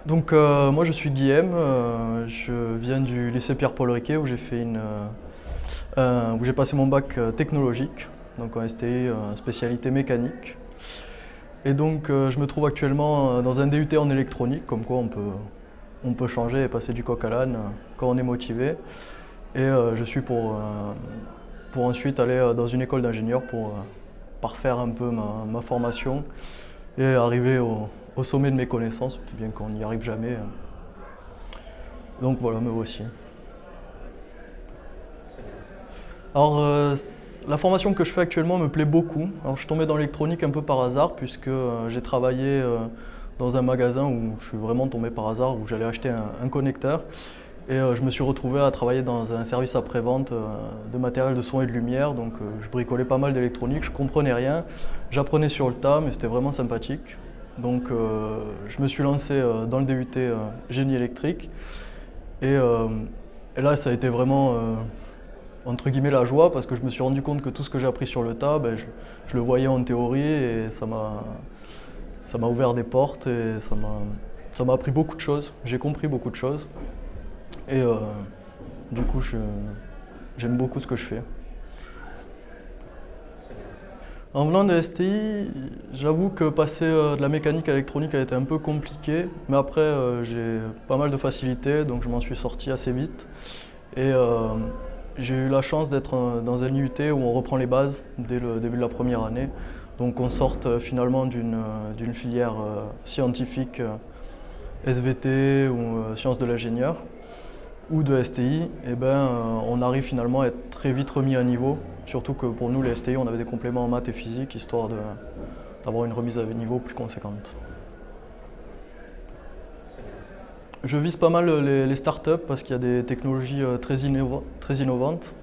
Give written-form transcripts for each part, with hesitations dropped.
Moi je suis Guillaume, je viens du lycée Pierre-Paul Riquet où où j'ai passé mon bac technologique, donc en STI, spécialité mécanique. Et je me trouve actuellement dans un DUT en électronique, comme quoi on peut changer et passer du coq à l'âne quand on est motivé. Je suis pour ensuite aller dans une école d'ingénieur pour parfaire un peu ma formation et arriver au sommet de mes connaissances, bien qu'on n'y arrive jamais. Donc voilà, me voici. Alors, la formation que je fais actuellement me plaît beaucoup. Alors, je suis tombé dans l'électronique un peu par hasard, puisque j'ai travaillé dans un magasin où je suis vraiment tombé par hasard, où j'allais acheter un connecteur. Je me suis retrouvé à travailler dans un service après-vente de matériel de son et de lumière. Je bricolais pas mal d'électronique, je comprenais rien. J'apprenais sur le tas, mais c'était vraiment sympathique. Je me suis lancé dans le DUT génie électrique. Et, euh, et là, ça a été vraiment entre guillemets la joie parce que je me suis rendu compte que tout ce que j'ai appris sur le tas, je le voyais en théorie et ça m'a ouvert des portes et ça m'a appris beaucoup de choses. J'ai compris beaucoup de choses et du coup j'aime beaucoup ce que je fais. En venant de STI, j'avoue que passer de la mécanique à l'électronique a été un peu compliqué, mais après j'ai pas mal de facilité, donc je m'en suis sorti assez vite. Et j'ai eu la chance d'être dans un IUT où on reprend les bases dès le début de la première année. Donc on sort finalement d'une filière scientifique SVT ou sciences de l'ingénieur ou de STI, on arrive finalement à être très vite remis à niveau. Surtout que pour nous, les STI, on avait des compléments en maths et physique, histoire d'avoir une remise à niveau plus conséquente. Je vise pas mal les startups parce qu'il y a des technologies très innovantes.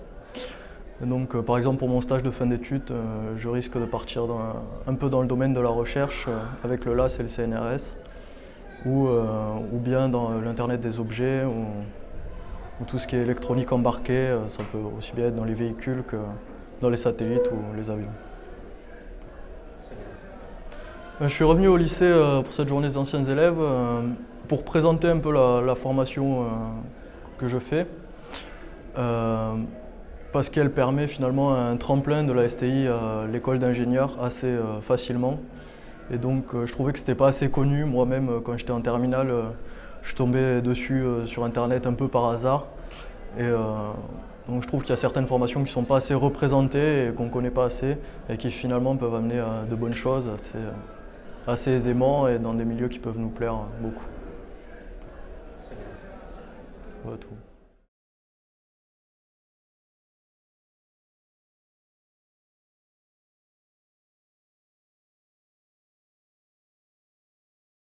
Par exemple, pour mon stage de fin d'études, je risque de partir un peu dans le domaine de la recherche avec le LAS et le CNRS, ou bien dans l'Internet des objets, ou tout ce qui est électronique embarquée, ça peut aussi bien être dans les véhicules que dans les satellites ou les avions. Je suis revenu au lycée pour cette journée des anciens élèves pour présenter un peu la formation que je fais parce qu'elle permet finalement un tremplin de la STI à l'école d'ingénieur assez facilement. Je trouvais que c'était pas assez connu. Moi-même, quand j'étais en terminale, je suis tombé dessus sur internet un peu par hasard. Je trouve qu'il y a certaines formations qui ne sont pas assez représentées et qu'on ne connaît pas assez et qui finalement peuvent amener à de bonnes choses assez aisément et dans des milieux qui peuvent nous plaire beaucoup. Voilà tout.